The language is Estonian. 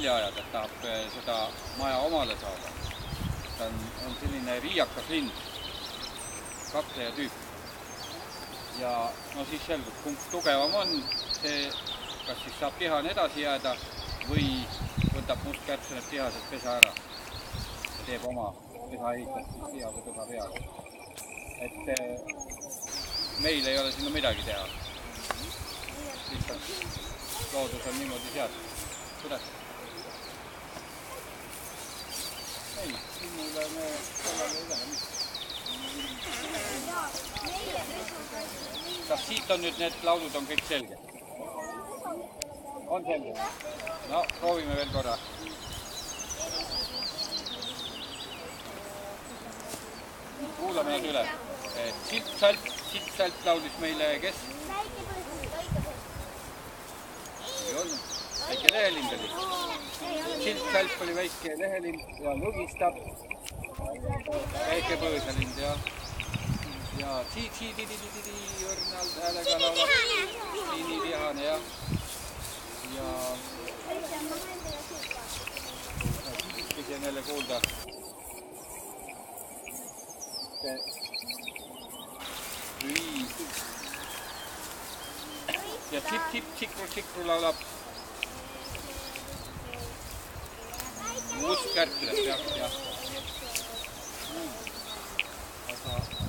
välja ajada, et tahab seda maja omale saada. Ta on selline riiakas lind, kakleja tüüp. Ja no siis selgub, kumb tugevam on, see kas siis saab tihane edasi jääda või võtab must kärbs need tihased pesa ära ja teeb oma pesa ehitat tihase pesa peale. Et meil ei ole sinna midagi teha. Lihtsalt loodus on niimoodi sealt. Kuidas? Ei, sinnule me sellele ei lähe mitte. Kas siit on nüüd need laulud on kõik selge? On selge? No, proovime veel korra. Kuulame need üle. Silt-salt laulis meile kes? Ei olnud. Väike lehelind oli. Silt-salt oli väike lehelind ja lugistab. Väike põõsalind ja tsi-tsi-tidi-tidi õrnalt häälega laulab. Nii vihane ja kes on jälle kuulda. Ja tsikru laulab. Must kärpileb, jah. Aga